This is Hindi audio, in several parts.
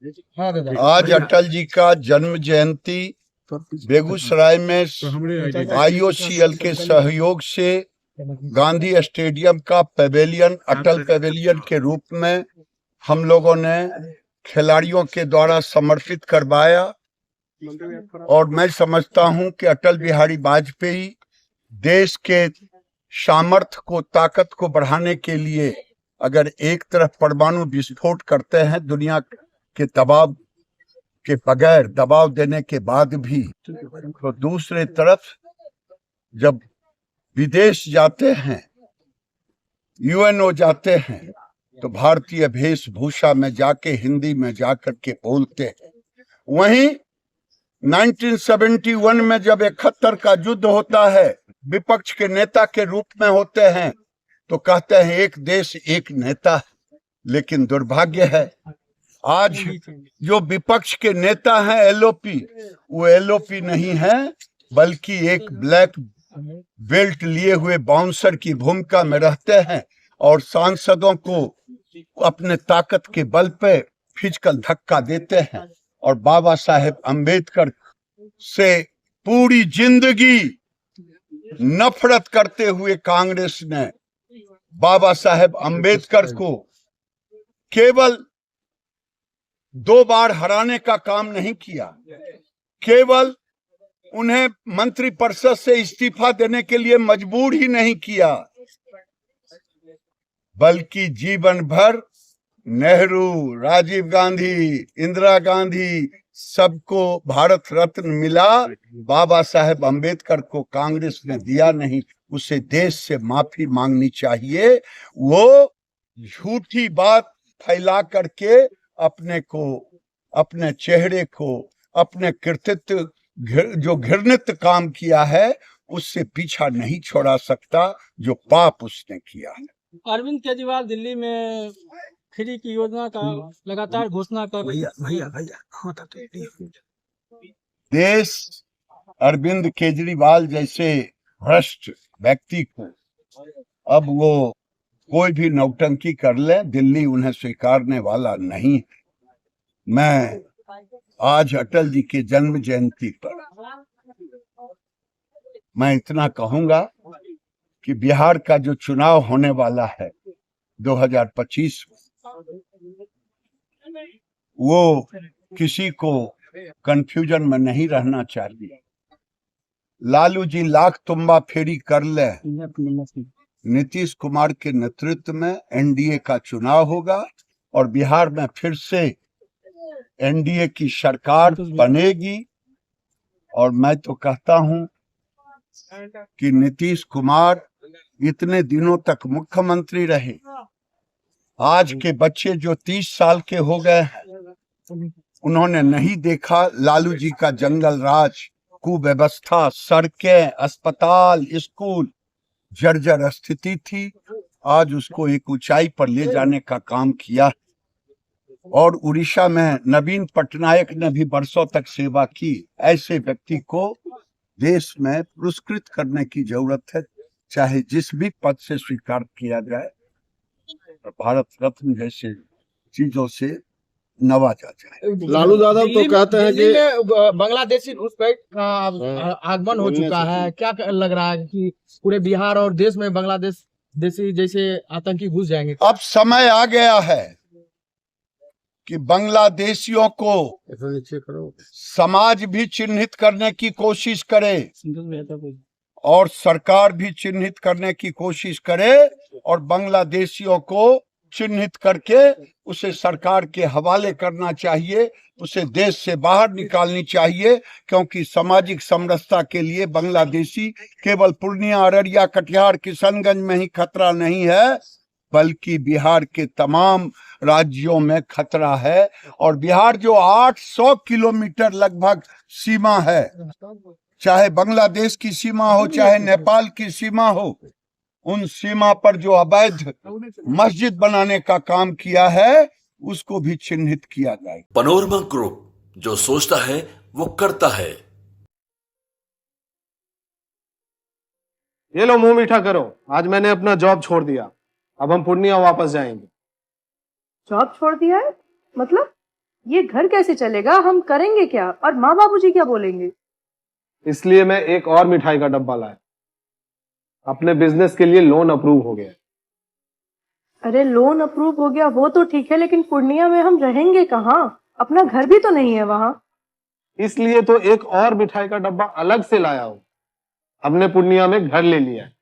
आज अटल जी का जन्म जयंती बेगूसराय में आईओसीएल के सहयोग से गांधी स्टेडियम का पेवेलियन, अटल पेवेलियन के रूप में हम लोगों ने खिलाड़ियों के द्वारा समर्पित करवाया। और मैं समझता हूं कि अटल बिहारी वाजपेयी देश के सामर्थ्य को, ताकत को बढ़ाने के लिए अगर एक तरफ परमाणु विस्फोट करते हैं दुनिया के दबाव के बगैर, दबाव देने के बाद भी, तो दूसरे तरफ जब विदेश जाते हैं, यूएनओ जाते हैं, तो भारतीय वेशभूषा में जाके हिंदी में जाकर के बोलते हैं। वहीं 1971 में जब 71 का युद्ध होता है, विपक्ष के नेता के रूप में होते हैं, तो कहते हैं एक देश एक नेता। लेकिन दुर्भाग्य है आज जो विपक्ष के नेता हैं एलओपी, वो एलओपी नहीं है, बल्कि एक ब्लैक बेल्ट लिए हुए बाउंसर की भूमिका में रहते हैं और सांसदों को अपने ताकत के बल पे फिजिकल धक्का देते हैं। और बाबा साहेब अंबेडकर से पूरी जिंदगी नफरत करते हुए कांग्रेस ने बाबा साहेब अंबेडकर को केवल 2 बार हराने का काम नहीं किया, केवल उन्हें मंत्रिपरिषद से इस्तीफा देने के लिए मजबूर ही नहीं किया, बल्कि जीवन भर नेहरू, राजीव गांधी, इंदिरा गांधी, सबको भारत रत्न मिला, बाबा साहेब अंबेडकर को कांग्रेस ने दिया नहीं। उसे देश से माफी मांगनी चाहिए। वो झूठी बात फैला करके अपने को, अपने चेहरे को, अपने कृतित्व, जो घृणित काम किया है उससे पीछा नहीं छोड़ा सकता जो पाप उसने किया है। अरविंद केजरीवाल दिल्ली में फ्री की योजना का लगातार घोषणा कर देश अरविंद केजरीवाल जैसे भ्रष्ट व्यक्ति को अब वो कोई भी नौटंकी कर ले, दिल्ली उन्हें स्वीकारने वाला नहीं है। मैं आज अटल जी के जन्म जयंती पर मैं इतना कहूंगा कि बिहार का जो चुनाव होने वाला है 2025, वो किसी को कंफ्यूजन में नहीं रहना चाहिए। लालू जी लाख तुम्बा फेरी कर ले, नीतीश कुमार के नेतृत्व में एनडीए का चुनाव होगा और बिहार में फिर से एनडीए की सरकार बनेगी। और मैं तो कहता हूं कि नीतीश कुमार इतने दिनों तक मुख्यमंत्री रहे, आज के बच्चे जो 30 साल के हो गए हैं, उन्होंने नहीं देखा लालू जी का जंगल राज, कुव्यवस्था, सड़कें, अस्पताल, स्कूल जर्जर स्थिति थी। आज उसको एक ऊंचाई पर ले जाने का काम किया। और उड़ीसा में नवीन पटनायक ने भी वर्षों तक सेवा की। ऐसे व्यक्ति को देश में पुरस्कृत करने की जरूरत है, चाहे जिस भी पद से स्वीकार किया जाए, भारत रत्न जैसे चीजों से नवाजा जाए। लालू यादव तो कहते हैं कि बांग्लादेशी घुसपैठ का आगमन हो चुका है। क्या लग रहा है कि पूरे बिहार और देश में बांग्लादेश देशी जैसे आतंकी घुस जाएंगे? अब समय आ गया है कि बांग्लादेशियों को समाज भी चिन्हित करने की कोशिश करे और सरकार भी चिन्हित करने की कोशिश करे और बांग्लादेशियों को चिन्हित करके उसे सरकार के हवाले करना चाहिए, उसे देश से बाहर निकालनी चाहिए। क्योंकि सामाजिक समरसता के लिए बांग्लादेशी केवल पूर्णिया, अररिया, कटिहार, किशनगंज में ही खतरा नहीं है, बल्कि बिहार के तमाम राज्यों में खतरा है। और बिहार जो 800 किलोमीटर लगभग सीमा है, चाहे बांग्लादेश की सीमा हो, चाहे नेपाल की सीमा हो, उन सीमा पर जो अवैध मस्जिद बनाने का काम किया है उसको भी चिन्हित किया जाए। पनोरमा ग्रुप, जो सोचता है वो करता है। ये लो मुंह मीठा करो, आज मैंने अपना जॉब छोड़ दिया, अब हम पूर्णिया वापस जाएंगे। जॉब छोड़ दिया है? मतलब ये घर कैसे चलेगा, हम करेंगे क्या और माँ बाबूजी क्या बोलेंगे? इसलिए मैं एक और मिठाई का डब्बा लाया। अपने बिजनेस के लिए लोन अप्रूव हो गया। अरे लोन अप्रूव हो गया वो तो ठीक है, लेकिन पूर्णिया में हम रहेंगे कहाँ? अपना घर भी तो नहीं है वहाँ। इसलिए तो एक और मिठाई का डब्बा अलग से लाया हूं। हमने पूर्णिया में घर ले लिया है,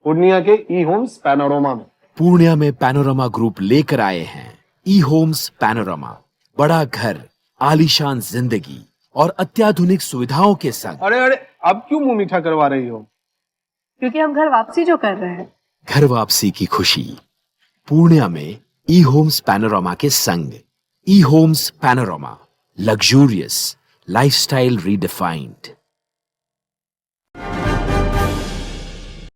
पूर्णिया के ई होम्स पैनोरमा में। पूर्णिया में पैनोरमा ग्रुप लेकर आए हैं ई होम्स पैनोरमा। बड़ा घर, आलीशान जिंदगी और अत्याधुनिक सुविधाओं के संग। अरे अरे, अब क्यों मुंह मीठा करवा रही हो? क्योंकि हम घर वापसी जो कर रहे हैं। घर वापसी की खुशी पूर्णिया में ई होम्स पैनोरमा के संग। ई homes panorama, luxurious lifestyle redefined.